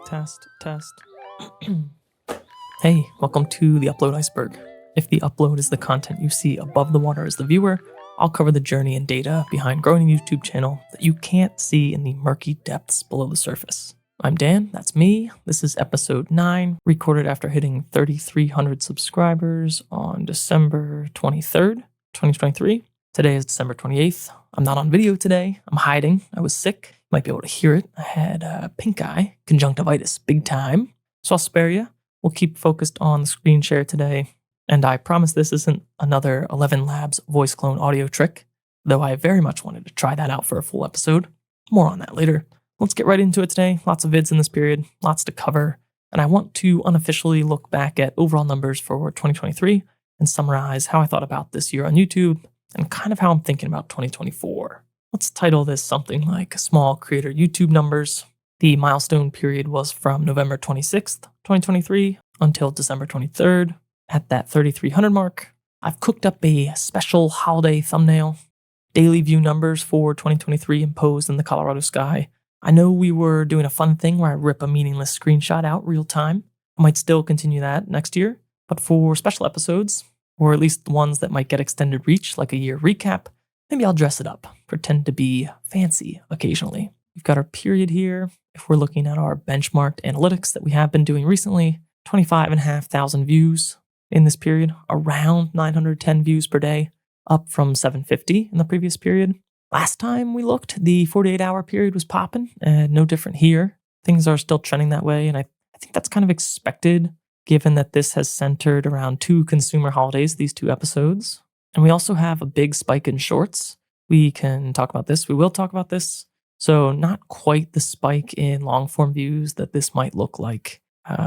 Test. Hey, welcome to the Upload Iceberg. If the upload is the content you see above the water as the viewer, I'll cover the journey and data behind growing a YouTube channel that you can't see in the murky depths below the surface. I'm Dan, that's me. This is episode 9, recorded after hitting 3,300 subscribers on December 23rd, 2023. Today is December 28th. I'm not on video today. I'm hiding. I was sick. You might be able to hear it. I had pink eye, conjunctivitis, big time. So I'll spare you. We'll keep focused on the screen share today. And I promise this isn't another ElevenLabs voice clone audio trick, though I very much wanted to try that out for a full episode. More on that later. Let's get right into it today. Lots of vids in this period, lots to cover. And I want to unofficially look back at overall numbers for 2023 and summarize how I thought about this year on YouTube and kind of how I'm thinking about 2024. Let's title this something like Small Creator YouTube Numbers. The milestone period was from November 26th, 2023 until December 23rd. At that 3,300 mark, I've cooked up a special holiday thumbnail. Daily view numbers for 2023 imposed in the Colorado sky. I know we were doing a fun thing where I rip a meaningless screenshot out real time. I might still continue that next year, but for special episodes, or at least the ones that might get extended reach, like a year recap, maybe I'll dress it up, pretend to be fancy occasionally. We've got our period here. If we're looking at our benchmarked analytics that we have been doing recently, 25,500 views in this period, around 910 views per day, up from 750 in the previous period. Last time we looked, the 48-hour period was popping, and no different here. Things are still trending that way, and I think that's kind of expected, given that this has centered around 2 consumer holidays, these 2 episodes. And we also have a big spike in shorts. We can talk about this. We will talk about this. So not quite the spike in long-form views that this might look like,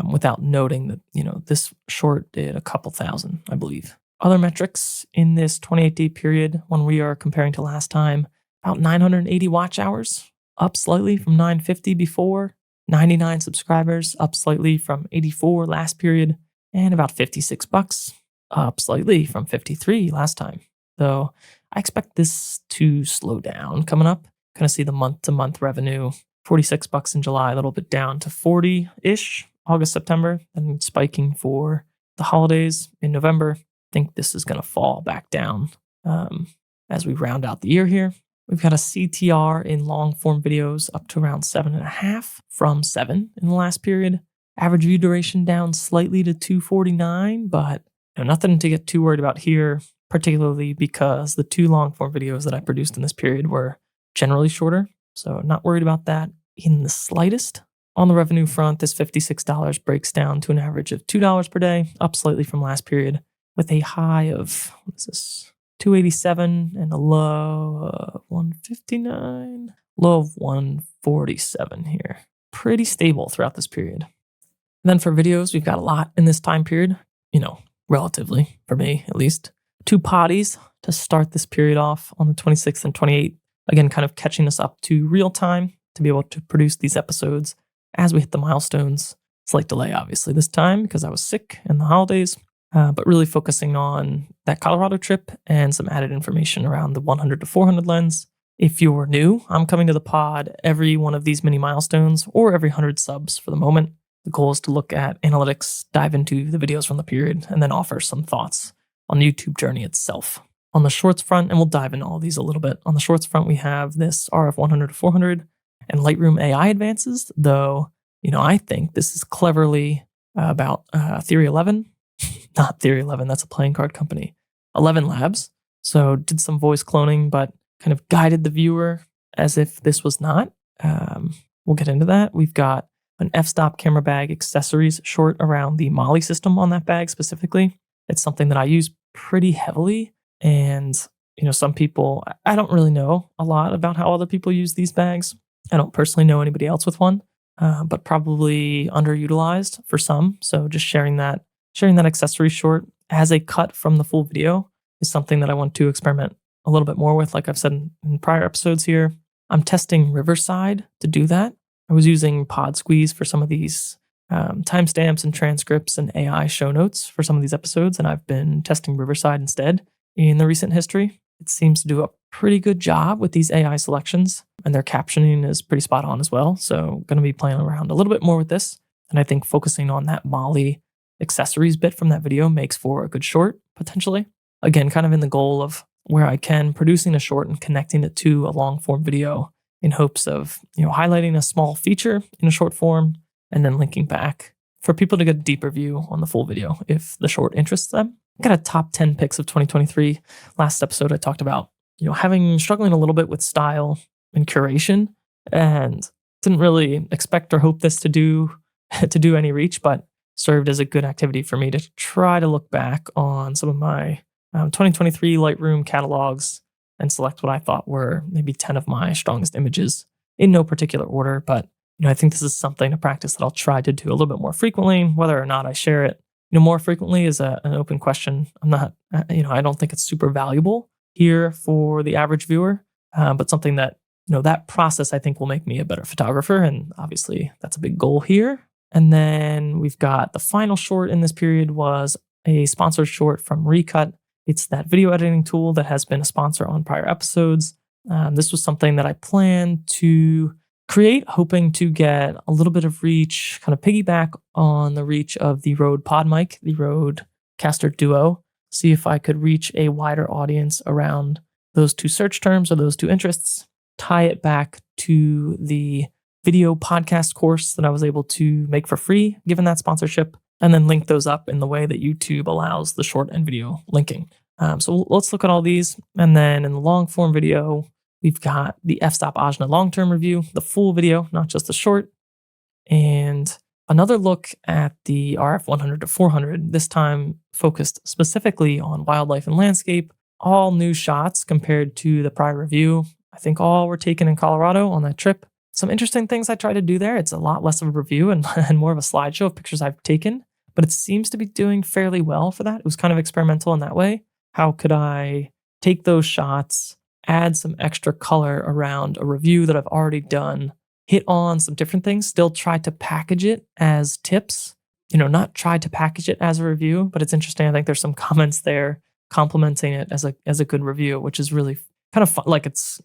without noting that, this short did a couple thousand, I believe. Other metrics in this 28-day period, when we are comparing to last time, about 980 watch hours, up slightly from 950 before, 99 subscribers, up slightly from 84 last period, and about $56, up slightly from 53 last time. Though I expect this to slow down coming up. Kind of see the month-to-month revenue, $46 in July, a little bit down to 40-ish, August, September, and spiking for the holidays in November. I think this is going to fall back down as we round out the year here. We've got a CTR in long-form videos up to around 7.5 from 7 in the last period. Average view duration down slightly to 249, but nothing to get too worried about here, particularly because the 2 long-form videos that I produced in this period were generally shorter, so not worried about that in the slightest. On the revenue front, this $56 breaks down to an average of $2 per day, up slightly from last period, with a high of, $287 and a low of $159, low of $147 here. Pretty stable throughout this period. And then for videos, we've got a lot in this time period, relatively, for me at least. 2 potties to start this period off on the 26th and 28th. Again, kind of catching us up to real time to be able to produce these episodes as we hit the milestones. Slight delay, obviously, this time because I was sick in the holidays, but really focusing on that Colorado trip and some added information around the 100 to 400 lens. If you're new, I'm coming to the pod every one of these mini milestones or every 100 subs for the moment. The goal is to look at analytics, dive into the videos from the period, and then offer some thoughts on the YouTube journey itself. On the shorts front, and we'll dive into all these a little bit. On the shorts front, we have this RF 100 to 400 and Lightroom AI advances, though, I think this is cleverly about Theory 11. Not Theory 11, that's a playing card company. ElevenLabs. So did some voice cloning, but kind of guided the viewer as if this was not. We'll get into that. We've got an f-stop camera bag accessories short around the Molly system on that bag specifically. It's something that I use pretty heavily. And, some people, I don't really know a lot about how other people use these bags. I don't personally know anybody else with one, but probably underutilized for some. So just sharing that accessory short as a cut from the full video is something that I want to experiment a little bit more with. Like I've said in prior episodes here, I'm testing Riverside to do that. I was using Pod Squeeze for some of these timestamps and transcripts and AI show notes for some of these episodes, and I've been testing Riverside instead in the recent history. it seems to do a pretty good job with these AI selections, and their captioning is pretty spot on as well. So going to be playing around a little bit more with this. And I think focusing on that Molly accessories bit from that video makes for a good short, potentially. Again, kind of in the goal of where I can, producing a short and connecting it to a long form video in hopes of, highlighting a small feature in a short form and then linking back for people to get a deeper view on the full video if the short interests them. I got a top 10 picks of 2023. Last episode, I talked about, struggling a little bit with style and curation, and didn't really expect or hope this to do any reach, but served as a good activity for me to try to look back on some of my 2023 Lightroom catalogs and select what I thought were maybe 10 of my strongest images in no particular order. But I think this is something, a practice that I'll try to do a little bit more frequently. Whether or not I share it, more frequently is an open question. I'm not, I don't think it's super valuable here for the average viewer, but something that, that process I think will make me a better photographer. And obviously that's a big goal here. And then we've got the final short in this period was a sponsored short from Recut. It's that video editing tool that has been a sponsor on prior episodes. This was something that I planned to create, hoping to get a little bit of reach, kind of piggyback on the reach of the Rode Pod Mic, the Rode Caster Duo, see if I could reach a wider audience around those two search terms or those two interests, tie it back to the video podcast course that I was able to make for free, given that sponsorship, and then link those up in the way that YouTube allows the short and video linking. So let's look at all these. And then in the long form video, we've got the f-stop AJNA Long-Term review, the full video, not just the short, and another look at the RF 100 to 400, this time focused specifically on wildlife and landscape, all new shots compared to the prior review. I think all were taken in Colorado on that trip. Some interesting things I tried to do there. It's a lot less of a review and more of a slideshow of pictures I've taken, but it seems to be doing fairly well for that. It was kind of experimental in that way. How could I take those shots, add some extra color around a review that I've already done, hit on some different things, still try to package it as tips, not try to package it as a review, but it's interesting. I think there's some comments there complimenting it as a good review, which is really kind of fun. Like it's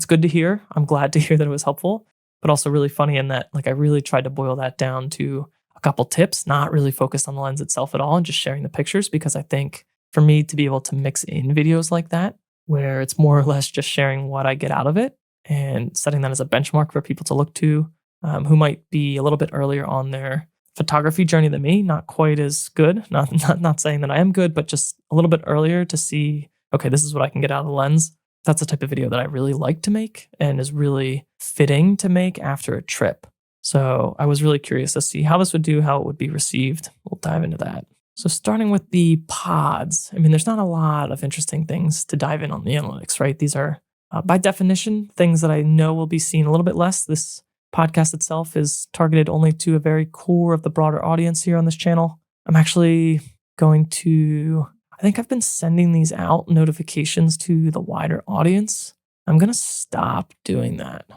good to hear. I'm glad to hear that it was helpful, but also really funny in that, I really tried to boil that down to a couple tips, not really focused on the lens itself at all and just sharing the pictures, because I think for me to be able to mix in videos like that, where it's more or less just sharing what I get out of it and setting that as a benchmark for people to look to, who might be a little bit earlier on their photography journey than me, not quite as good, not saying that I am good, but just a little bit earlier to see, okay, this is what I can get out of the lens. That's the type of video that I really like to make and is really fitting to make after a trip. So I was really curious to see how this would do, how it would be received. We'll dive into that. So starting with the pods, there's not a lot of interesting things to dive in on the analytics, right? These are, by definition, things that I know will be seen a little bit less. This podcast itself is targeted only to a very core of the broader audience here on this channel. I'm actually going to, I think I've been sending these out notifications to the wider audience. I'm going to stop doing that.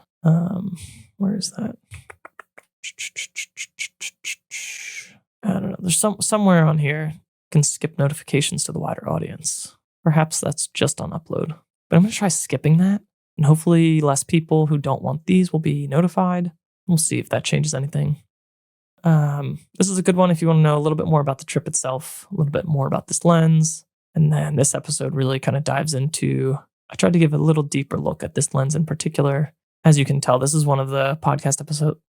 Where is that? I don't know. There's somewhere on here you can skip notifications to the wider audience. Perhaps that's just on upload. But I'm going to try skipping that. And hopefully less people who don't want these will be notified. We'll see if that changes anything. This is a good one if you want to know a little bit more about the trip itself, a little bit more about this lens. And then this episode really kind of dives into, I tried to give a little deeper look at this lens in particular. As you can tell, this is one of the podcast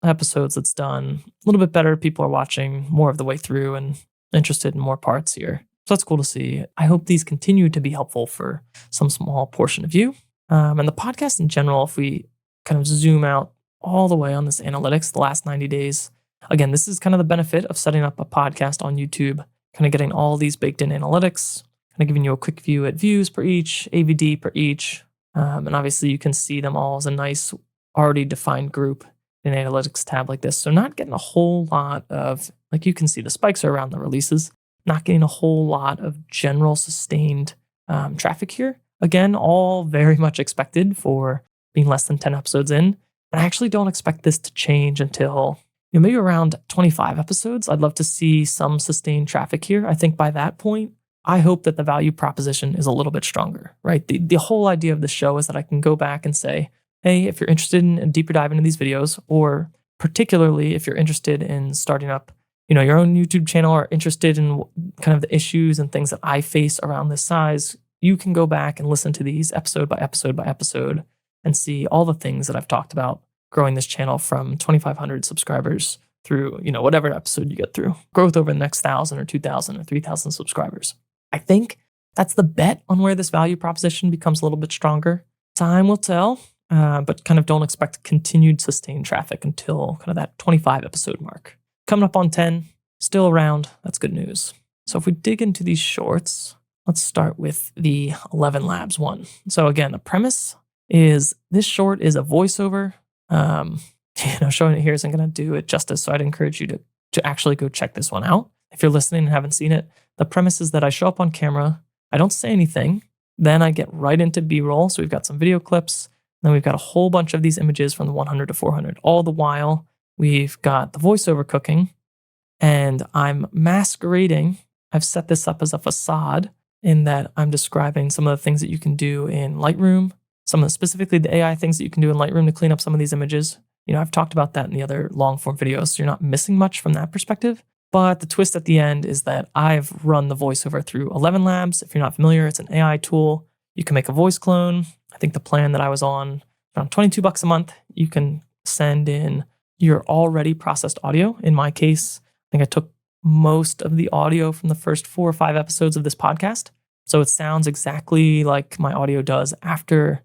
episodes that's done a little bit better. People are watching more of the way through and interested in more parts here. So that's cool to see. I hope these continue to be helpful for some small portion of you. And the podcast in general, if we kind of zoom out all the way on this analytics, the last 90 days, again, this is kind of the benefit of setting up a podcast on YouTube, kind of getting all these baked in analytics, kind of giving you a quick view at views per each, AVD per each. And obviously you can see them all as a nice already defined group in an analytics tab like this. So not getting a whole lot of, you can see the spikes are around the releases, not getting a whole lot of general sustained traffic here. Again, all very much expected for being less than 10 episodes in. And I actually don't expect this to change until maybe around 25 episodes. I'd love to see some sustained traffic here. I think by that point, I hope that the value proposition is a little bit stronger, right? The whole idea of the show is that I can go back and say, hey, if you're interested in a deeper dive into these videos, or particularly if you're interested in starting up, your own YouTube channel, or interested in kind of the issues and things that I face around this size, you can go back and listen to these episode by episode by episode and see all the things that I've talked about growing this channel from 2,500 subscribers through, whatever episode you get through, growth over the next 1,000 or 2,000 or 3,000 subscribers. I think that's the bet on where this value proposition becomes a little bit stronger. Time will tell, but kind of don't expect continued sustained traffic until kind of that 25 episode mark. Coming up on 10, still around, that's good news. So if we dig into these shorts, let's start with the ElevenLabs one. So again, the premise is this short is a voiceover. Showing it here isn't going to do it justice, so I'd encourage you to actually go check this one out. If you're listening and haven't seen it, the premise is that I show up on camera, I don't say anything, then I get right into B-roll. So we've got some video clips, then we've got a whole bunch of these images from the 100 to 400. All the while, we've got the voiceover cooking, and I'm masquerading. I've set this up as a facade in that I'm describing some of the things that you can do in Lightroom, specifically the AI things that you can do in Lightroom to clean up some of these images. I've talked about that in the other long form videos, so you're not missing much from that perspective. But the twist at the end is that I've run the voiceover through ElevenLabs. If you're not familiar, it's an AI tool. You can make a voice clone. I think the plan that I was on, around $22 a month, you can send in your already processed audio. In my case, I think I took most of the audio from the first 4 or 5 episodes of this podcast. So it sounds exactly like my audio does after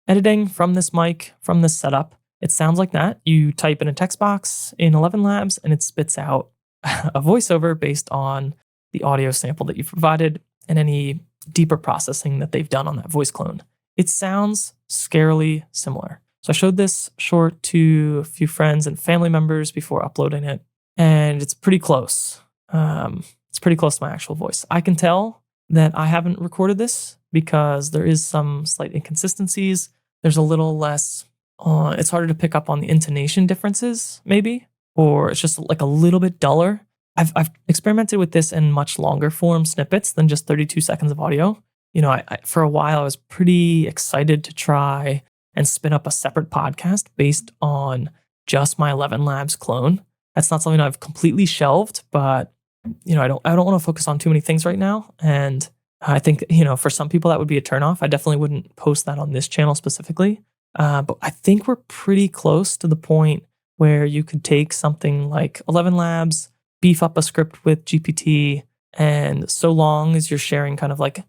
editing from this mic, from this setup. It sounds like that. You type in a text box in ElevenLabs and it spits out a voiceover based on the audio sample that you've provided and any deeper processing that they've done on that voice clone. It sounds scarily similar. So I showed this short to a few friends and family members before uploading it, and it's pretty close. It's pretty close to my actual voice. I can tell that I haven't recorded this because there is some slight inconsistencies. There's a little less, it's harder to pick up on the intonation differences, maybe, or it's just like a little bit duller. I've experimented with this in much longer form snippets than just 32 seconds of audio. I for a while, I was pretty excited to try and spin up a separate podcast based on just my ElevenLabs clone. That's not something I've completely shelved, but I don't want to focus on too many things right now. And I think, for some people that would be a turnoff. I definitely wouldn't post that on this channel specifically. But I think we're pretty close to the point where you could take something like ElevenLabs, beef up a script with GPT, and so long as you're sharing kind of like,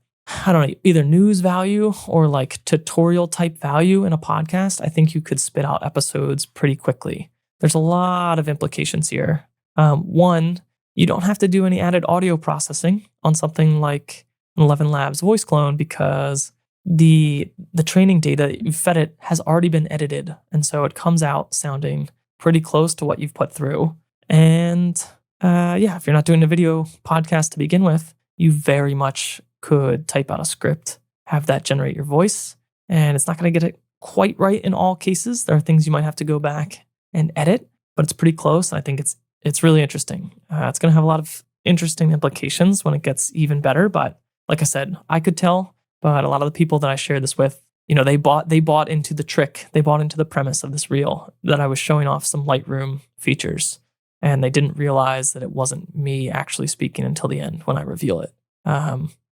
I don't know, either news value or like tutorial type value in a podcast, I think you could spit out episodes pretty quickly. There's a lot of implications here. One, you don't have to do any added audio processing on something like an ElevenLabs voice clone because the training data you fed it has already been edited. And so it comes out sounding pretty close to what you've put through. And if you're not doing a video podcast to begin with, you very much could type out a script, have that generate your voice, and it's not going to get it quite right in all cases. There are things you might have to go back and edit, but it's pretty close. And I think it's really interesting. It's going to have a lot of interesting implications when it gets even better. But like I said, I could tell, but a lot of the people that I shared this with, they bought into the trick. They bought into the premise of this reel that I was showing off some Lightroom features, and they didn't realize that it wasn't me actually speaking until the end when I reveal it.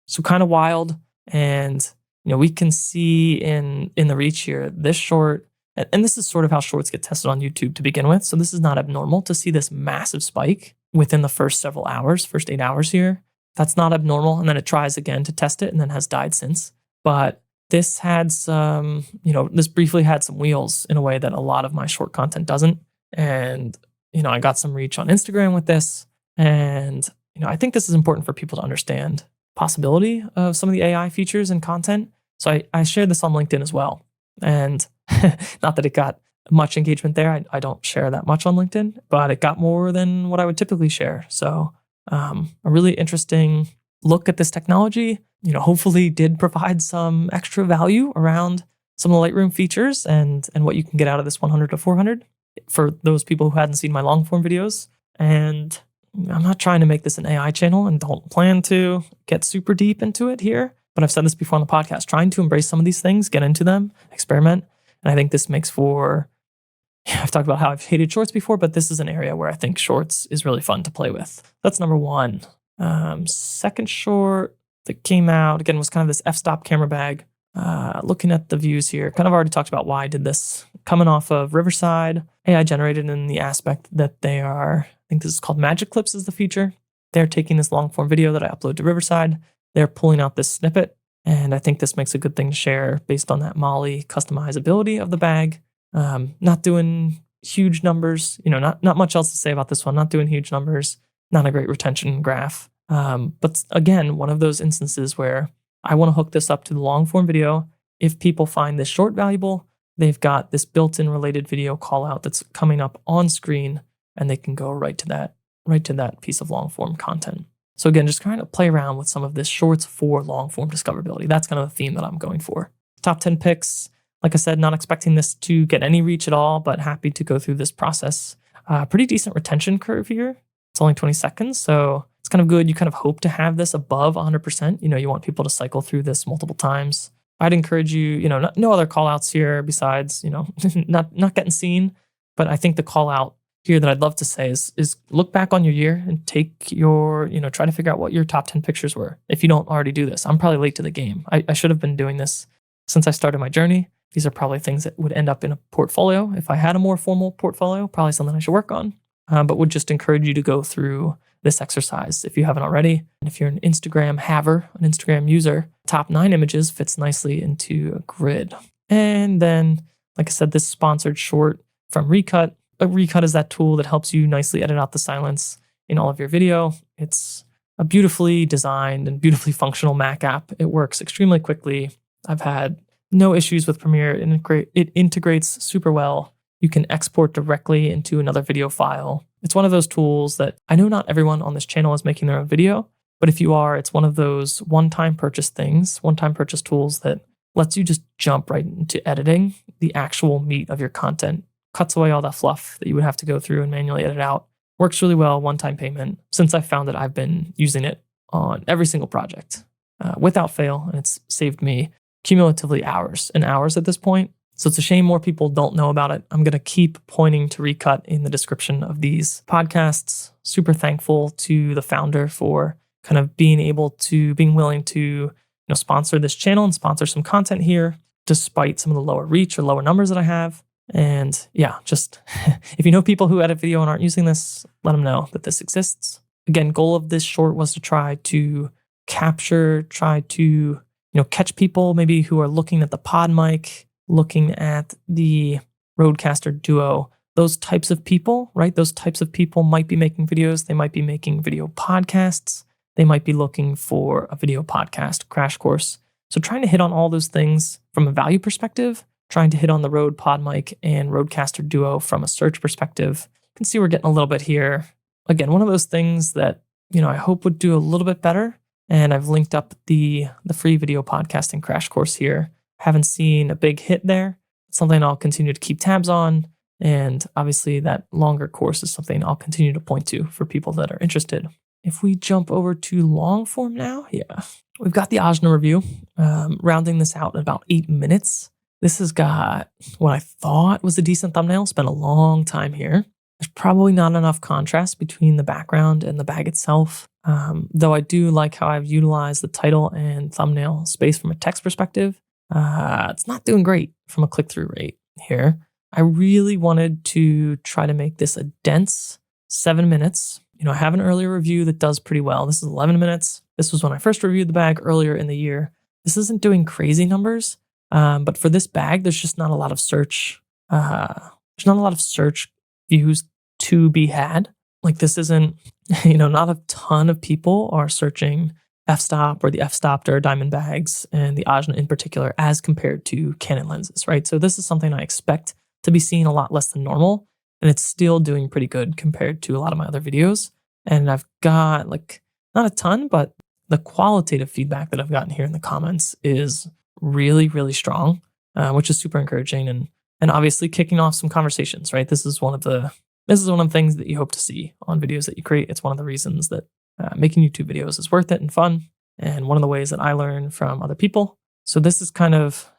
So kind of wild. And, we can see in the reach here, this short, and this is sort of how shorts get tested on YouTube to begin with. So this is not abnormal to see this massive spike within the first several hours, first 8 hours here. That's not abnormal. And then it tries again to test it and then has died since. But this had some, this briefly had some wheels in a way that a lot of my short content doesn't. And, I got some reach on Instagram with this. And, I think this is important for people to understand possibility of some of the AI features and content. So I shared this on LinkedIn as well. And not that it got much engagement there. I don't share that much on LinkedIn, but it got more than what I would typically share. So a really interesting look at this technology, hopefully did provide some extra value around some of the Lightroom features and what you can get out of this 100 to 400 for those people who hadn't seen my long form videos. And I'm not trying to make this an AI channel and don't plan to get super deep into it here, but I've said this before on the podcast, trying to embrace some of these things, get into them, experiment. And I think this makes for, I've talked about how I've hated shorts before, but this is an area where I think shorts is really fun to play with. That's number one. Second short that came out, again, was kind of this f-stop camera bag. Looking at the views here, kind of already talked about why I did this. Coming off of Riverside, AI generated in the aspect that they are, I think this is called Magic Clips is the feature. They're taking this long form video that I upload to Riverside. They're pulling out this snippet. And I think this makes a good thing to share based on that Molly customizability of the bag. Not doing huge numbers, not much else to say about this one. Not doing huge numbers, not a great retention graph. But again, one of those instances where I want to hook this up to the long form video. If people find this short valuable, they've got this built-in related video call out that's coming up on screen, and they can go right to that piece of long form content. So again, just trying to play around with some of this shorts for long form discoverability. That's kind of the theme that I'm going for. Top 10 picks. Like I said, not expecting this to get any reach at all, but happy to go through this process. Pretty decent retention curve here. It's only 20 seconds, so it's kind of good. You kind of hope to have this above 100%. You want people to cycle through this multiple times. I'd encourage you, no other call outs here besides, not getting seen. But I think the call out here that I'd love to say is look back on your year and take your, try to figure out what your top 10 pictures were. If you don't already do this, I'm probably late to the game. I should have been doing this since I started my journey. These are probably things that would end up in a portfolio. If I had a more formal portfolio, probably something I should work on. But would just encourage you to go through this exercise if you haven't already. And if you're an Instagram haver, an Instagram user, top 9 images fits nicely into a grid. And then, like I said, this sponsored short from Recut. Recut is that tool that helps you nicely edit out the silence in all of your video. It's a beautifully designed and beautifully functional Mac app. It works extremely quickly. I've had no issues with Premiere. It integrates super well. You can export directly into another video file. It's one of those tools that I know not everyone on this channel is making their own video, but if you are, it's one of those one-time purchase tools that lets you just jump right into editing the actual meat of your content. Cuts away all that fluff that you would have to go through and manually edit out. Works really well, one-time payment. Since I found it, I've been using it on every single project without fail, and it's saved me cumulatively hours and hours at this point. So it's a shame more people don't know about it. I'm going to keep pointing to Recut in the description of these podcasts. Super thankful to the founder for kind of being willing to sponsor this channel and sponsor some content here, despite some of the lower reach or lower numbers that I have. And yeah, just if you know people who edit video and aren't using this, let them know that this exists. Again, goal of this short was to try to catch people maybe who are looking at the pod mic, looking at the Rodecaster Duo, those types of people, right? Those types of people might be making videos. They might be making video podcasts. They might be looking for a video podcast crash course. So trying to hit on all those things from a value perspective, trying to hit on the Rode PodMic and Rodecaster Duo from a search perspective. You can see we're getting a little bit here. Again, one of those things that, I hope would do a little bit better. And I've linked up the free video podcasting crash course here. Haven't seen a big hit there. It's something I'll continue to keep tabs on. And obviously that longer course is something I'll continue to point to for people that are interested. If we jump over to long form now, we've got the AJNA review, rounding this out in about 8 minutes. This has got what I thought was a decent thumbnail. Spent a long time here. There's probably not enough contrast between the background and the bag itself, though I do like how I've utilized the title and thumbnail space from a text perspective. It's not doing great from a click-through rate here. I really wanted to try to make this a dense 7 minutes. I have an earlier review that does pretty well. This is 11 minutes. This was when I first reviewed the bag earlier in the year. This isn't doing crazy numbers, but for this bag, there's just not a lot of search. There's not a lot of search views to be had. Like this isn't, not a ton of people are searching f-stop or the f-stopped or diamond bags and the AJNA in particular as compared to Canon lenses, right? So this is something I expect to be seen a lot less than normal, and it's still doing pretty good compared to a lot of my other videos. And I've got not a ton, but the qualitative feedback that I've gotten here in the comments is really, really strong, which is super encouraging and obviously kicking off some conversations, right? This is one of the This is one of the things that you hope to see on videos that you create. It's one of the reasons that making YouTube videos is worth it and fun, and one of the ways that I learn from other people. So this is kind of,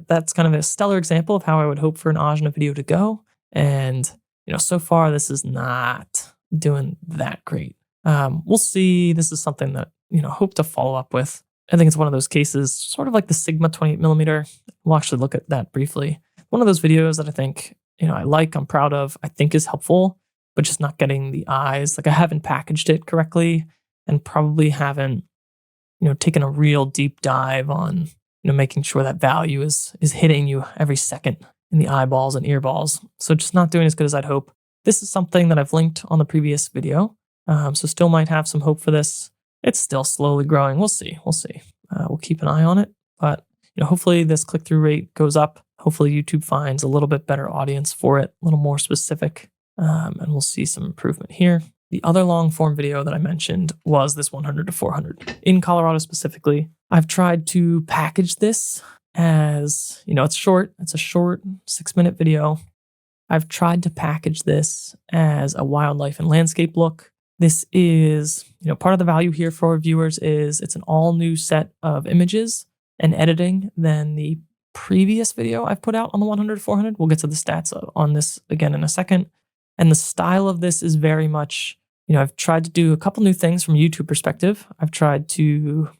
that's kind of a stellar example of how I would hope for an AJNA video to go. And, so far this is not doing that great. We'll see. This is something that, hope to follow up with. I think it's one of those cases, sort of like the Sigma 28mm. We'll actually look at that briefly. One of those videos that I think, I'm proud of, I think is helpful, but just not getting the eyes. Like I haven't packaged it correctly and probably haven't, taken a real deep dive on, making sure that value is hitting you every second in the eyeballs and earballs. So just not doing as good as I'd hope. This is something that I've linked on the previous video. So still might have some hope for this. It's still slowly growing. We'll see. We'll keep an eye on it. But hopefully this click-through rate goes up. Hopefully YouTube finds a little bit better audience for it, a little more specific, and we'll see some improvement here. The other long form video that I mentioned was this 100 to 400. In Colorado specifically, I've tried to package this as, it's short. It's a short 6-minute video. I've tried to package this as a wildlife and landscape look. This is, part of the value here for our viewers is it's an all new set of images and editing than the previous video I've put out on the 100 to 400. We'll get to the stats on this again in a second. And the style of this is very much, I've tried to do a couple new things from a YouTube perspective. I've tried to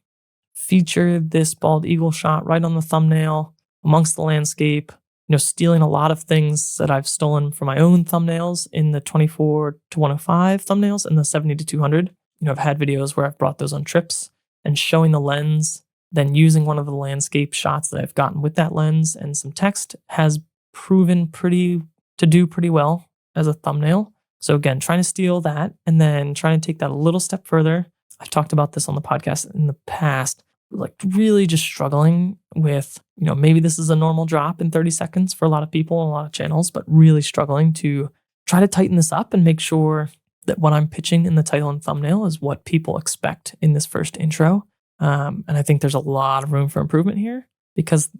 feature this bald eagle shot right on the thumbnail amongst the landscape, stealing a lot of things that I've stolen from my own thumbnails in the 24 to 105 thumbnails and the 70 to 200. I've had videos where I've brought those on trips and showing the lens, then using one of the landscape shots that I've gotten with that lens and some text has proven to do pretty well as a thumbnail. So again, trying to steal that and then trying to take that a little step further. I've talked about this on the podcast in the past, like really just struggling with, maybe this is a normal drop in 30 seconds for a lot of people and a lot of channels, but really struggling to try to tighten this up and make sure that what I'm pitching in the title and thumbnail is what people expect in this first intro. And I think there's a lot of room for improvement here because,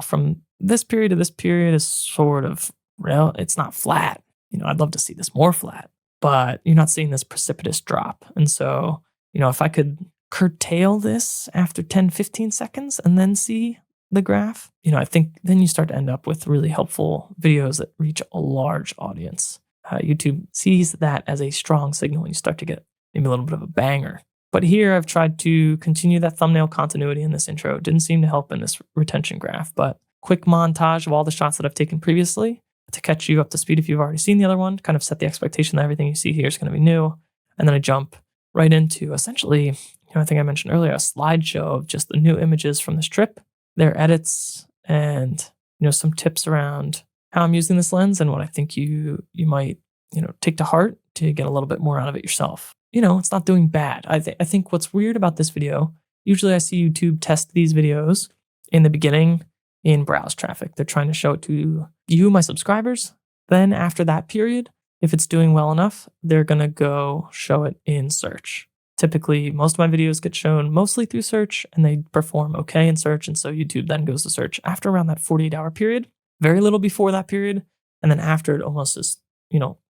from this period to this period is sort of, it's not flat. I'd love to see this more flat, but you're not seeing this precipitous drop. And so, if I could curtail this after 10, 15 seconds and then see the graph, I think then you start to end up with really helpful videos that reach a large audience. YouTube sees that as a strong signal when you start to get maybe a little bit of a banger. But here I've tried to continue that thumbnail continuity in this intro. It didn't seem to help in this retention graph, but quick montage of all the shots that I've taken previously to catch you up to speed if you've already seen the other one, kind of set the expectation that everything you see here is going to be new. And then I jump right into essentially, I think I mentioned earlier, a slideshow of just the new images from this trip, their edits, and, some tips around how I'm using this lens and what I think you might, take to heart to get a little bit more out of it yourself. It's not doing bad. I think what's weird about this video, usually I see YouTube test these videos in the beginning in browse traffic. They're trying to show it to you, my subscribers. Then after that period, if it's doing well enough, they're going to go show it in search. Typically, most of my videos get shown mostly through search and they perform okay in search. And so YouTube then goes to search after around that 48-hour period, very little before that period. And then after it almost is,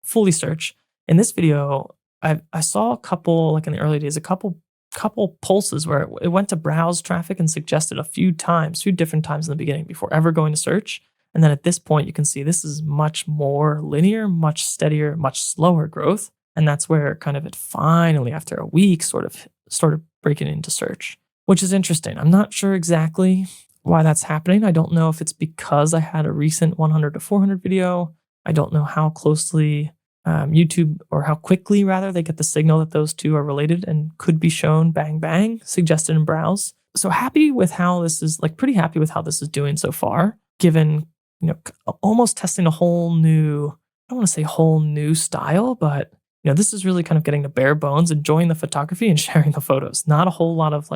fully search. In this video, I saw a couple, like in the early days, a couple pulses where it went to browse traffic and suggested a few different times in the beginning before ever going to search. And then at this point, you can see this is much more linear, much steadier, much slower growth. And that's where kind of it finally, after a week, sort of started breaking into search, which is interesting. I'm not sure exactly why that's happening. I don't know if it's because I had a recent 100 to 400 video. I don't know how closely YouTube, or how quickly rather, they get the signal that those two are related and could be shown bang, bang, suggested in browse. So happy with how this is, pretty happy with how this is doing so far, given, almost testing a whole new, I don't want to say whole new style, but, this is really kind of getting to bare bones, enjoying the photography and sharing the photos. Not a whole lot of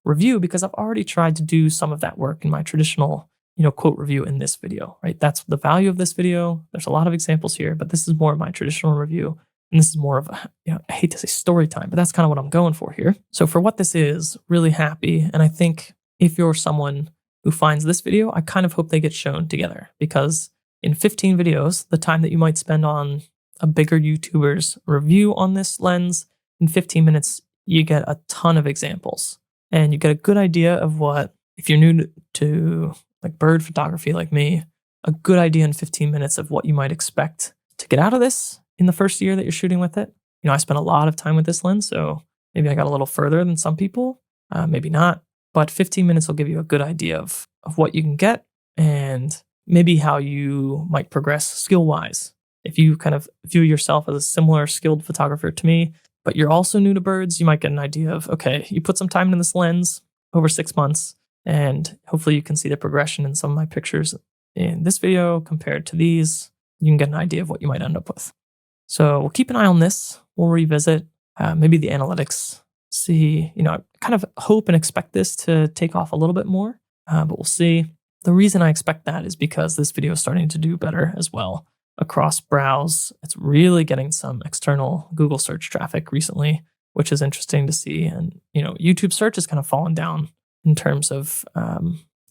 review because I've already tried to do some of that work in my traditional quote review in this video, right? That's the value of this video. There's a lot of examples here, but this is more of my traditional review. And this is more of a, I hate to say story time, but that's kind of what I'm going for here. So for what this is, really happy. And I think if you're someone who finds this video, I kind of hope they get shown together because in 15 videos, the time that you might spend on a bigger YouTuber's review on this lens. In 15 minutes, you get a ton of examples and you get a good idea of what, if you're new to like bird photography like me, a good idea in 15 minutes of what you might expect to get out of this in the first year that you're shooting with it. You know, I spent a lot of time with this lens, so maybe I got a little further than some people, maybe not. But 15 minutes will give you a good idea of what you can get and maybe how you might progress skill-wise. If you kind of view yourself as a similar skilled photographer to me, but you're also new to birds, you might get an idea of, okay, you put some time into this lens over 6 months, and hopefully you can see the progression in some of my pictures in this video compared to these. You can get an idea of what you might end up with. So we'll keep an eye on this. We'll revisit maybe the analytics, see, I kind of hope and expect this to take off a little bit more, but we'll see. The reason I expect that is because this video is starting to do better as well across browse. It's really getting some external Google search traffic recently, which is interesting to see. And, YouTube search has kind of fallen down in terms of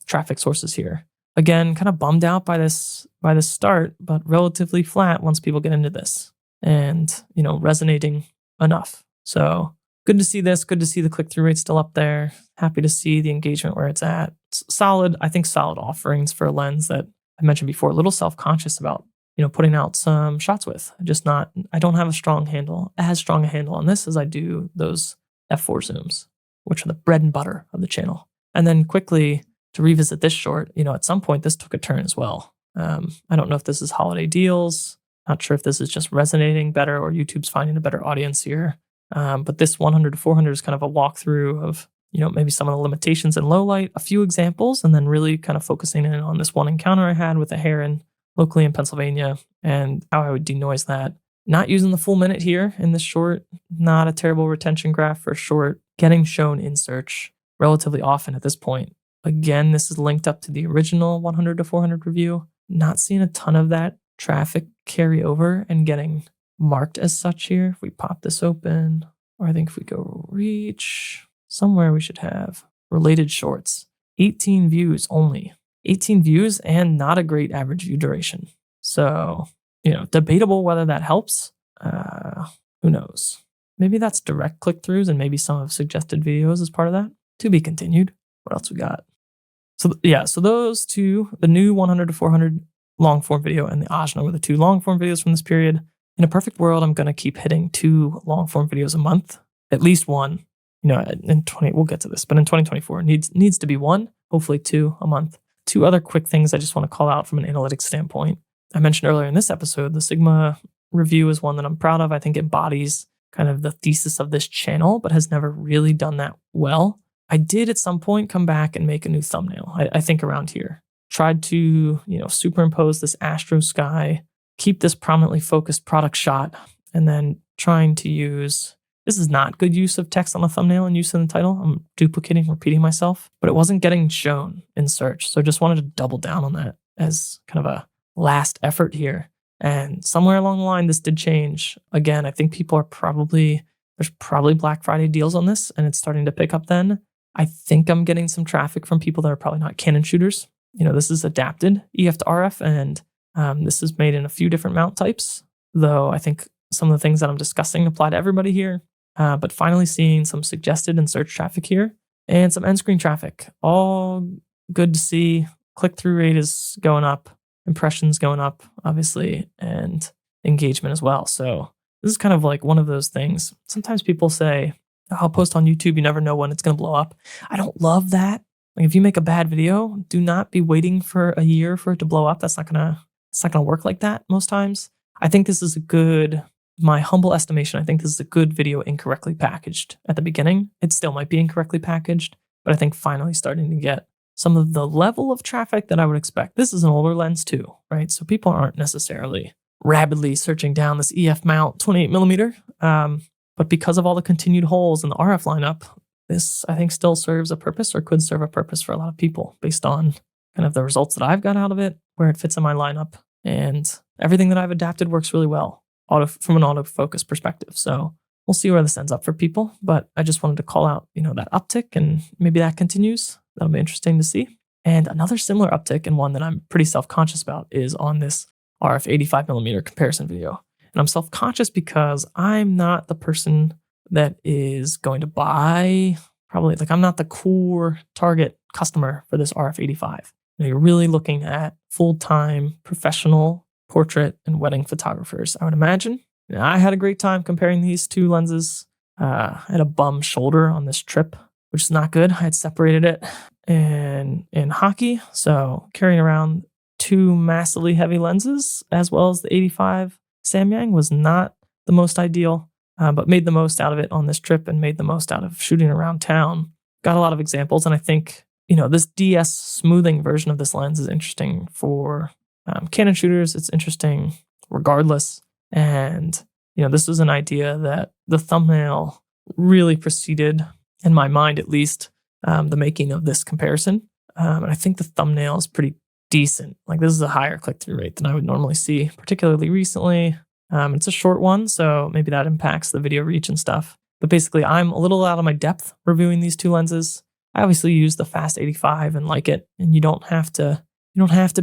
traffic sources here. Again, kind of bummed out by this start, but relatively flat once people get into this and, resonating enough. So good to see this. Good to see the click-through rate still up there. Happy to see the engagement where it's at. It's solid, I think solid offerings for a lens that I mentioned before, a little self-conscious about, putting out some shots with. I don't have as strong a handle on this as I do those f4 zooms, which are the bread and butter of the channel. And then quickly to revisit this short, at some point this took a turn as well. I don't know if this is holiday deals. Not sure if this is just resonating better or YouTube's finding a better audience here. But this 100 to 400 is kind of a walkthrough of, maybe some of the limitations in low light, a few examples, and then really kind of focusing in on this one encounter I had with a heron locally in Pennsylvania and how I would denoise that. Not using the full minute here in this short, not a terrible retention graph for a short, getting shown in search relatively often at this point. Again, this is linked up to the original 100 to 400 review. Not seeing a ton of that traffic carry over and getting marked as such here. If we pop this open, or I think if we go reach, somewhere we should have related shorts. 18 views only. 18 views and not a great average view duration. So, debatable whether that helps. Who knows? Maybe that's direct click-throughs and maybe some of suggested videos as part of that. To be continued. What else we got? So those two, the new 100 to 400 long-form video and the AJNA were the two long-form videos from this period. In a perfect world, I'm going to keep hitting 2 long-form videos a month, at least one. We'll get to this, but in 2024, needs to be 1, hopefully 2 a month. 2 other quick things I just want to call out from an analytics standpoint. I mentioned earlier in this episode, the Sigma review is one that I'm proud of. I think it embodies kind of the thesis of this channel, but has never really done that well. I did at some point come back and make a new thumbnail, I think around here. Tried to, superimpose this astro sky, keep this prominently focused product shot, and then trying to use, this is not good use of text on the thumbnail and use in the title. I'm repeating myself, but it wasn't getting shown in search. So just wanted to double down on that as kind of a last effort here. And somewhere along the line, this did change. Again, I think there's probably Black Friday deals on this, and it's starting to pick up then. I think I'm getting some traffic from people that are probably not Canon shooters. This is adapted EF to RF, and this is made in a few different mount types, though I think some of the things that I'm discussing apply to everybody here. But finally seeing some suggested and search traffic here and some end screen traffic. All good to see. Click-through rate is going up, impressions going up, obviously, and engagement as well. So this is kind of like one of those things. Sometimes people say, I'll post on YouTube, you never know when it's going to blow up. I don't love that. Like if you make a bad video, do not be waiting for a year for it to blow up. It's not gonna work like that most times. I think this is my humble estimation, I think this is a good video incorrectly packaged at the beginning. It still might be incorrectly packaged, but I think finally starting to get some of the level of traffic that I would expect. This is an older lens too, right? So people aren't necessarily rapidly searching down this EF mount 28mm. But because of all the continued holes in the RF lineup, this I think still serves a purpose or could serve a purpose for a lot of people based on kind of the results that I've got out of it, where it fits in my lineup, and everything that I've adapted works really well from an autofocus perspective. So we'll see where this ends up for people, but I just wanted to call out, that uptick, and maybe that continues. That'll be interesting to see. And another similar uptick, and one that I'm pretty self-conscious about, is on this RF 85mm comparison video. And I'm self-conscious because I'm not the person that is going to buy, probably, like, I'm not the core target customer for this RF85. You're really looking at full-time professional portrait and wedding photographers, I would imagine. I had a great time comparing these two lenses. I had a bum shoulder on this trip, which is not good. I had separated it in hockey, so carrying around two massively heavy lenses as well as the 85 Samyang was not the most ideal, but made the most out of it on this trip and made the most out of shooting around town. Got a lot of examples, and I think this DS smoothing version of this lens is interesting for Canon shooters. It's interesting regardless. And, this was an idea that the thumbnail really preceded, in my mind at least, the making of this comparison. And I think the thumbnail is pretty decent. Like, this is a higher click-through rate than I would normally see, particularly recently. It's a short one, so maybe that impacts the video reach and stuff. But basically, I'm a little out of my depth reviewing these two lenses. I obviously use the Fast 85 and like it, and you don't have to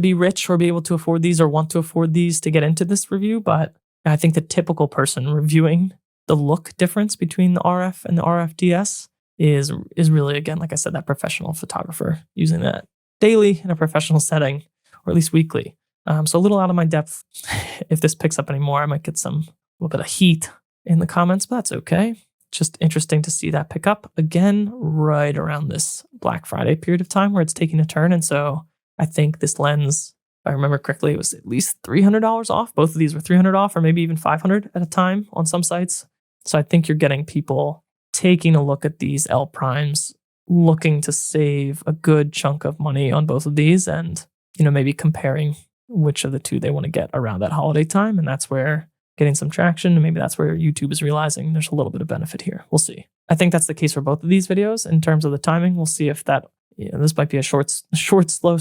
be rich or be able to afford these or want to afford these to get into this review. But I think the typical person reviewing the look difference between the RF and the RF DS is really, again, like I said, that professional photographer using that daily in a professional setting, or at least weekly. So a little out of my depth. If this picks up anymore, I might get a little bit of heat in the comments, but that's okay. Just interesting to see that pick up again right around this Black Friday period of time where it's taking a turn. And so I think this lens, if I remember correctly, it was at least $300 off. Both of these were $300 off, or maybe even $500 at a time on some sites. So I think you're getting people taking a look at these L primes, looking to save a good chunk of money on both of these, and maybe comparing which of the two they want to get around that holiday time. And that's where getting some traction, and maybe that's where YouTube is realizing there's a little bit of benefit here. We'll see. I think that's the case for both of these videos in terms of the timing. We'll see if that, this might be a short, slow,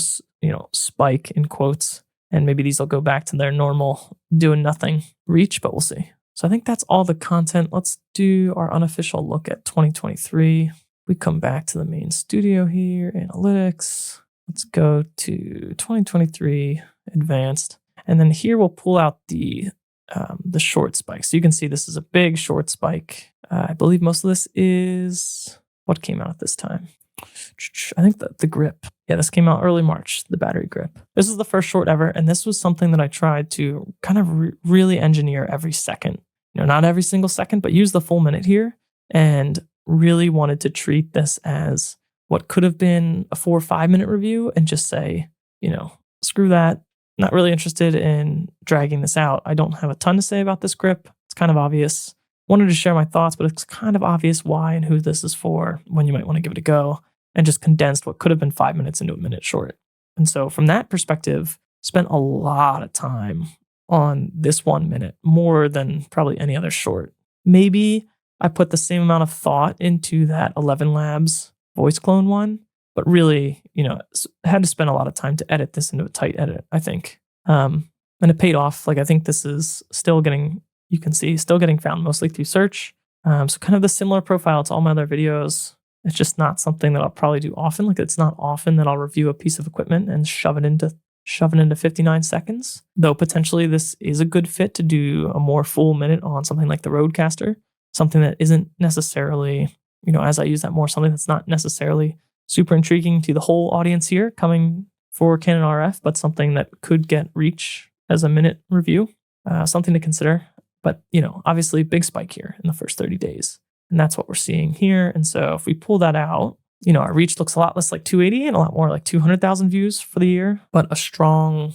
spike in quotes, and maybe these will go back to their normal doing nothing reach, but we'll see. So I think that's all the content. Let's do our unofficial look at 2023. We come back to the main studio here, analytics. Let's go to 2023 advanced. And then here we'll pull out the short spike. So you can see this is a big short spike. I believe most of this is what came out at this time. I think the grip. Yeah, this came out early March, the battery grip. This is the first short ever, and this was something that I tried to kind of really engineer every second. Not every single second, but use the full minute here, and really wanted to treat this as what could have been a 4 or 5 minute review and just say, screw that. Not really interested in dragging this out. I don't have a ton to say about this grip. It's kind of obvious. Wanted to share my thoughts, but it's kind of obvious why and who this is for, when you might want to give it a go, and just condensed what could have been 5 minutes into a minute short. And so from that perspective, spent a lot of time on this 1 minute, more than probably any other short. Maybe I put the same amount of thought into that ElevenLabs voice clone one, but really, had to spend a lot of time to edit this into a tight edit, I think. And it paid off. Like, I think this is still getting found mostly through search. So kind of the similar profile to all my other videos. It's just not something that I'll probably do often. Like, it's not often that I'll review a piece of equipment and shove it into 59 seconds. Though potentially this is a good fit to do a more full minute on something like the Rodecaster, something that isn't necessarily, as I use that more, something that's not necessarily super intriguing to the whole audience here coming for Canon RF, but something that could get reach as a minute review, something to consider. But, obviously big spike here in the first 30 days. And that's what we're seeing here. And so if we pull that out, our reach looks a lot less like 280 and a lot more like 200,000 views for the year, but a strong,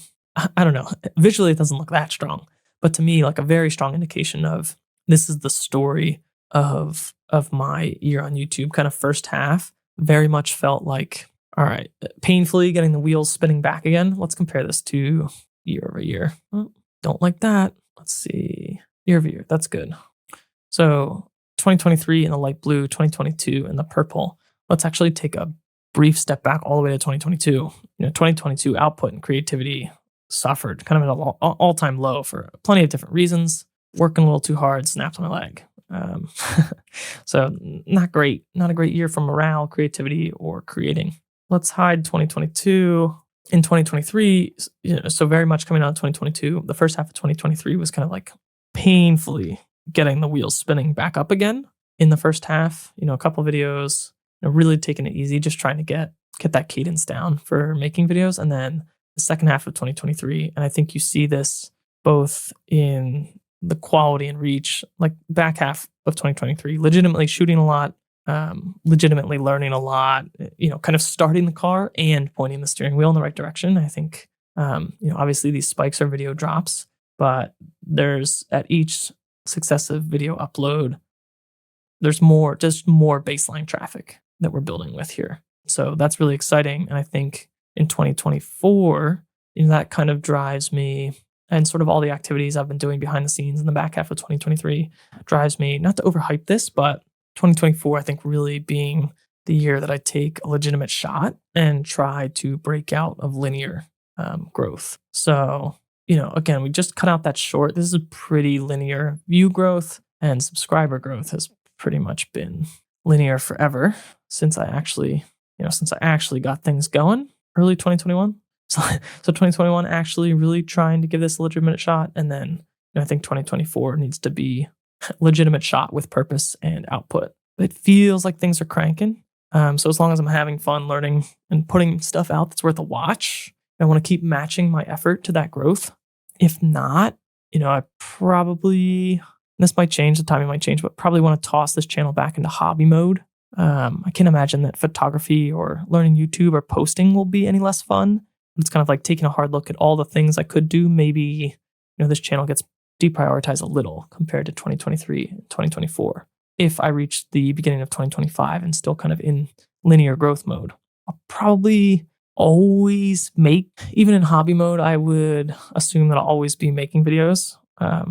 I don't know, visually it doesn't look that strong, but to me, like a very strong indication of this is the story of my year on YouTube. Kind of first half very much felt like, all right, painfully getting the wheels spinning back again. Let's compare this to year over year. Oh, don't like that. Let's see, year over year. That's good. So 2023 in the light blue, 2022 in the purple. Let's actually take a brief step back all the way to 2022. 2022 output and creativity suffered kind of at an all-time low for plenty of different reasons. Working a little too hard, snapped my leg. So not great. Not a great year for morale, creativity, or creating. Let's hide 2022. In 2023, so very much coming out of 2022, the first half of 2023 was kind of like painfully getting the wheels spinning back up again in the first half. A couple videos, really taking it easy, just trying to get that cadence down for making videos. And then the second half of 2023, and I think you see this both in the quality and reach, like back half of 2023, legitimately shooting a lot, legitimately learning a lot, kind of starting the car and pointing the steering wheel in the right direction. I think, obviously these spikes are video drops, but there's at each successive video upload, there's just more baseline traffic that we're building with here. So that's really exciting. And I think in 2024, that kind of drives me, and sort of all the activities I've been doing behind the scenes in the back half of 2023 drives me, not to overhype this, but 2024, I think, really being the year that I take a legitimate shot and try to break out of linear growth. So, again, we just cut out that short. This is a pretty linear view growth, and subscriber growth has pretty much been linear forever since I actually got things going early 2021. So 2021 actually really trying to give this a legitimate shot. And then I think 2024 needs to be a legitimate shot with purpose and output. It feels like things are cranking. So as long as I'm having fun learning and putting stuff out that's worth a watch, I want to keep matching my effort to that growth. If not, I probably, this might change, the timing might change, but probably want to toss this channel back into hobby mode. I can't imagine that photography or learning YouTube or posting will be any less fun. It's kind of like taking a hard look at all the things I could do. Maybe, this channel gets deprioritized a little compared to 2023 and 2024. If I reach the beginning of 2025 and still kind of in linear growth mode, I'll probably always even in hobby mode, I would assume that I'll always be making videos.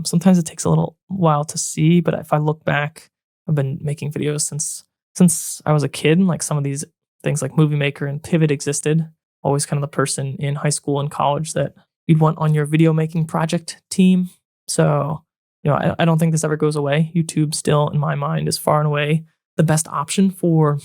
Sometimes it takes a little while to see, but if I look back, I've been making videos since I was a kid, and like some of these things like Movie Maker and Pivot existed. Always kind of the person in high school and college that you'd want on your video making project team. So, I don't think this ever goes away. YouTube still, in my mind, is far and away the best option for,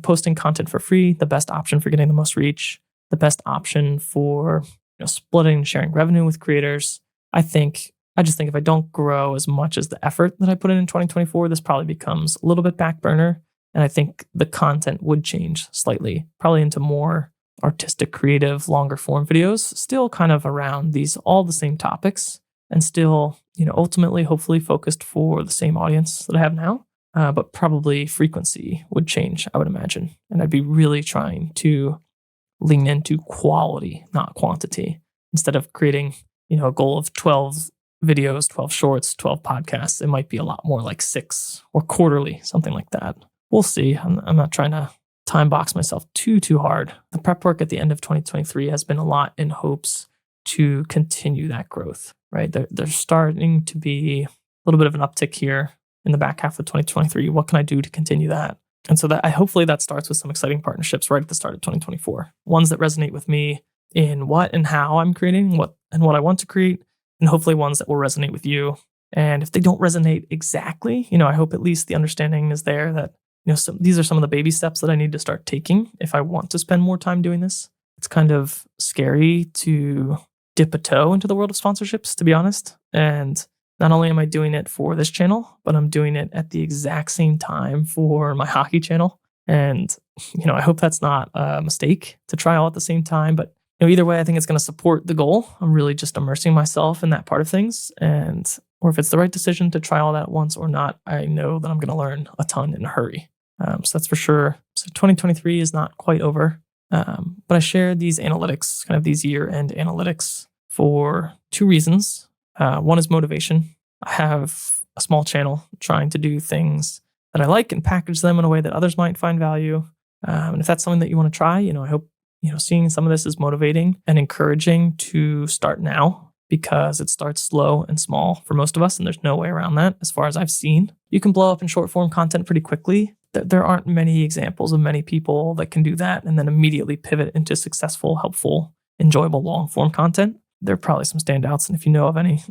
posting content for free, the best option for getting the most reach, the best option for, splitting and sharing revenue with creators. I just think if I don't grow as much as the effort that I put in 2024, this probably becomes a little bit back burner. And I think the content would change slightly, probably into more artistic, creative, longer form videos, still kind of around all the same topics, and still, ultimately, hopefully focused for the same audience that I have now. But probably frequency would change, I would imagine. And I'd be really trying to lean into quality, not quantity. Instead of creating, a goal of 12 videos, 12 shorts, 12 podcasts, it might be a lot more like 6 or quarterly, something like that. We'll see. I'm not trying to time box myself too hard. The prep work at the end of 2023 has been a lot in hopes to continue that growth, right? There's starting to be a little bit of an uptick here in the back half of 2023. What can I do to continue that? And so hopefully that starts with some exciting partnerships right at the start of 2024. Ones that resonate with me in what and how I'm creating, what I want to create, and hopefully ones that will resonate with you. And if they don't resonate exactly, I hope at least the understanding is there that these are some of the baby steps that I need to start taking if I want to spend more time doing this. It's kind of scary to dip a toe into the world of sponsorships, to be honest. And not only am I doing it for this channel, but I'm doing it at the exact same time for my hockey channel. And, I hope that's not a mistake to try all at the same time. But, either way, I think it's going to support the goal. I'm really just immersing myself in that part of things. Or if it's the right decision to try all that at once or not, I know that I'm going to learn a ton in a hurry. So that's for sure. So 2023 is not quite over. But I share these analytics, kind of these year-end analytics, for 2 reasons. One is motivation. I have a small channel trying to do things that I like and package them in a way that others might find value. And if that's something that you want to try, I hope, seeing some of this is motivating and encouraging to start now, because it starts slow and small for most of us, and there's no way around that as far as I've seen. You can blow up in short form content pretty quickly. There aren't many examples of many people that can do that and then immediately pivot into successful, helpful, enjoyable long form content. There are probably some standouts, and if you know of any,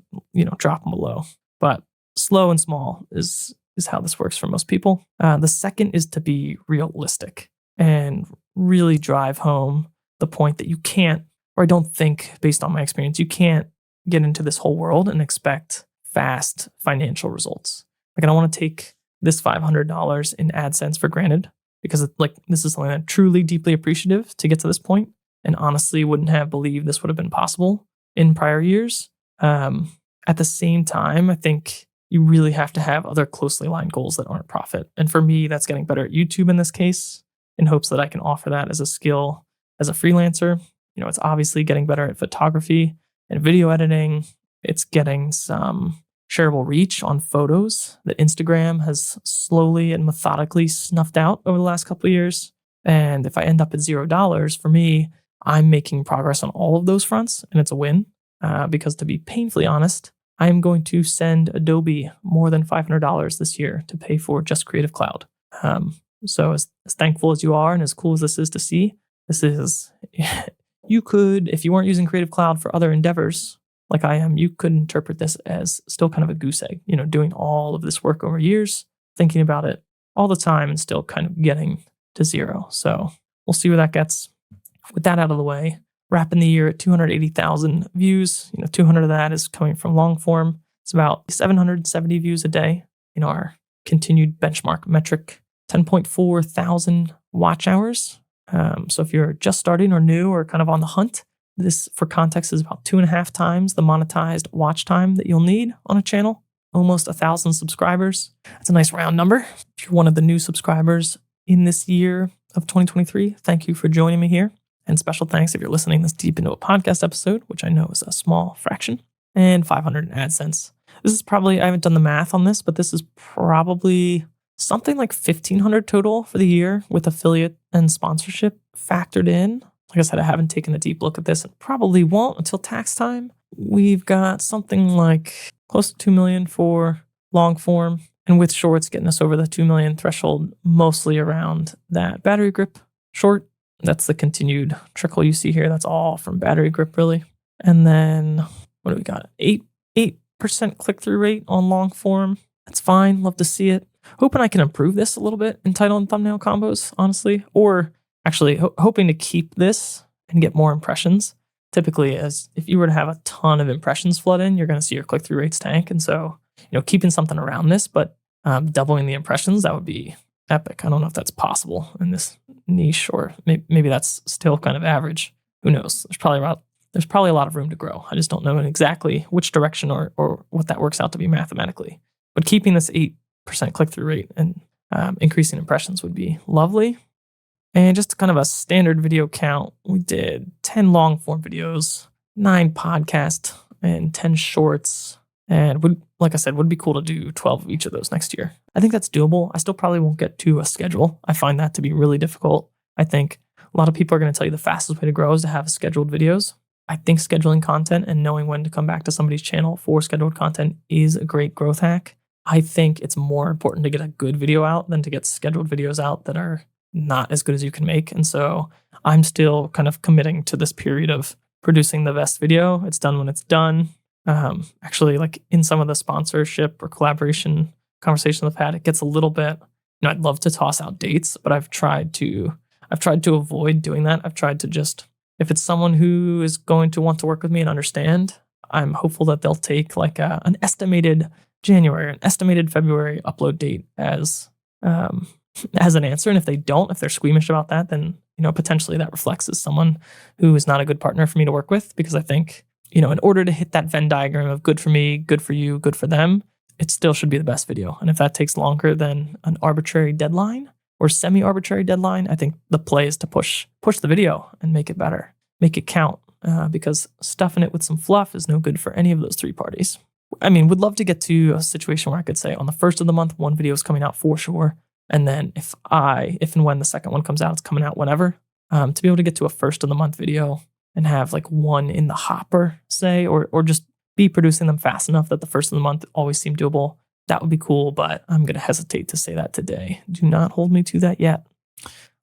drop them below. But slow and small is how this works for most people. The second is to be realistic and really drive home the point that you can't, or I don't think, based on my experience, you can't get into this whole world and expect fast financial results. Like, I don't want to take this $500 in AdSense for granted, because this is something I'm truly deeply appreciative to get to this point, and honestly wouldn't have believed this would have been possible in prior years. At the same time, I think you really have to have other closely aligned goals that aren't profit. And for me, that's getting better at YouTube in this case, in hopes that I can offer that as a skill as a freelancer. It's obviously getting better at photography and video editing. It's getting some shareable reach on photos that Instagram has slowly and methodically snuffed out over the last couple of years. And if I end up at $0, for me, I'm making progress on all of those fronts, and it's a win. Because to be painfully honest, I am going to send Adobe more than $500 this year to pay for just Creative Cloud. So as thankful as you are and as cool as this is to see, you could, if you weren't using Creative Cloud for other endeavors like I am, you could interpret this as still kind of a goose egg, doing all of this work over years, thinking about it all the time and still kind of getting to zero. So we'll see where that gets. With that out of the way, wrapping the year at 280,000 views. 200 of that is coming from long form. It's about 770 views a day. Our continued benchmark metric, 10.4 thousand watch hours. So if you're just starting or new or kind of on the hunt, this, for context, is about 2.5 times the monetized watch time that you'll need on a channel. Almost 1,000 subscribers. That's a nice round number. If you're one of the new subscribers in this year of 2023, thank you for joining me here. And special thanks if you're listening this deep into a podcast episode, which I know is a small fraction. And 500 in AdSense. This is probably, I haven't done the math on this, but this is probably something like 1,500 total for the year with affiliate and sponsorship factored in. Like I said, I haven't taken a deep look at this and probably won't until tax time. We've got something like close to 2 million for long form, and with shorts getting us over the 2 million threshold, mostly around that battery grip short. That's the continued trickle you see here. That's all from battery grip, really. And then what do we got? 8% click-through rate on long form. That's fine. Love to see it. Hoping I can improve this a little bit in title and thumbnail combos, honestly. Or actually hoping to keep this and get more impressions. Typically, as if you were to have a ton of impressions flood in, you're going to see your click-through rates tank. And so, keeping something around this, but doubling the impressions, that would be epic. I don't know if that's possible in this niche, or maybe that's still kind of average. Who knows? There's probably a lot of room to grow. I just don't know exactly which direction or what that works out to be mathematically. But keeping this 8% click-through rate and increasing impressions would be lovely. And just kind of a standard video count, we did 10 long-form videos, 9 podcasts, and 10 shorts. And like I said, would be cool to do 12 of each of those next year. I think that's doable. I still probably won't get to a schedule. I find that to be really difficult. I think a lot of people are going to tell you the fastest way to grow is to have scheduled videos. I think scheduling content and knowing when to come back to somebody's channel for scheduled content is a great growth hack. I think it's more important to get a good video out than to get scheduled videos out that are not as good as you can make. And so I'm still kind of committing to this period of producing the best video. It's done when it's done. Actually, like in some of the sponsorship or collaboration conversations I've had, it gets a little bit, I'd love to toss out dates, but I've tried to avoid doing that. I've tried to just, if it's someone who is going to want to work with me and understand, I'm hopeful that they'll take like an estimated January, an estimated February upload date as an answer. And if they don't, if they're squeamish about that, then, potentially that reflects as someone who is not a good partner for me to work with, because I think, in order to hit that Venn diagram of good for me, good for you, good for them, it still should be the best video. And if that takes longer than an arbitrary deadline or semi-arbitrary deadline, I think the play is to push the video and make it better, make it count, because stuffing it with some fluff is no good for any of those three parties. I mean, would love to get to a situation where I could say on the first of the month, one video is coming out for sure. And then if and when the second one comes out, it's coming out whenever, to be able to get to a first of the month video and have like one in the hopper, say, or just be producing them fast enough that the first of the month always seem doable. That would be cool, but I'm going to hesitate to say that today. Do not hold me to that yet.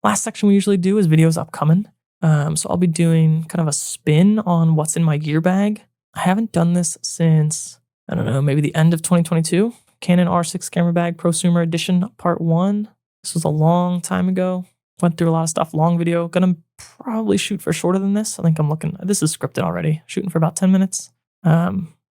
Last section we usually do is videos upcoming. So I'll be doing kind of a spin on what's in my gear bag. I haven't done this since, I don't know, maybe the end of 2022. Canon R6 camera bag prosumer edition part 1. This was a long time ago. Went through a lot of stuff, long video. Gonna probably shoot for shorter than this. I think this is scripted already. Shooting for about 10 minutes.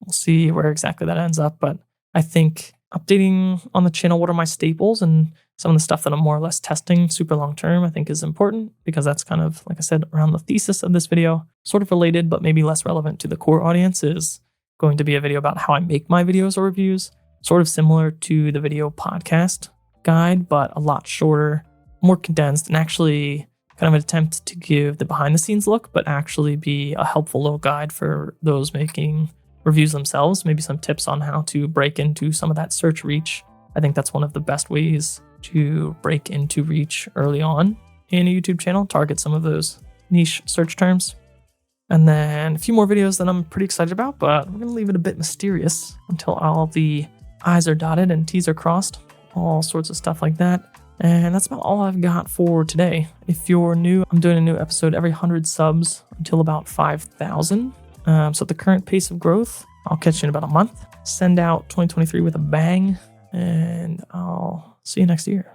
We'll see where exactly that ends up. But I think updating on the channel what are my staples and some of the stuff that I'm more or less testing super long term, I think is important because that's kind of, like I said, around the thesis of this video, sort of related, but maybe less relevant to the core audience, is going to be a video about how I make my videos or reviews, sort of similar to the video podcast guide, but a lot shorter, more condensed, and actually kind of an attempt to give the behind the scenes look, but actually be a helpful little guide for those making reviews themselves, maybe some tips on how to break into some of that search reach. I think that's one of the best ways to break into reach early on in a YouTube channel, target some of those niche search terms. And then a few more videos that I'm pretty excited about, but we're going to leave it a bit mysterious until all the I's are dotted and T's are crossed, all sorts of stuff like that. And that's about all I've got for today. If you're new, I'm doing a new episode every 100 subs until about 5,000. So at the current pace of growth, I'll catch you in about a month. Send out 2023 with a bang, and I'll see you next year.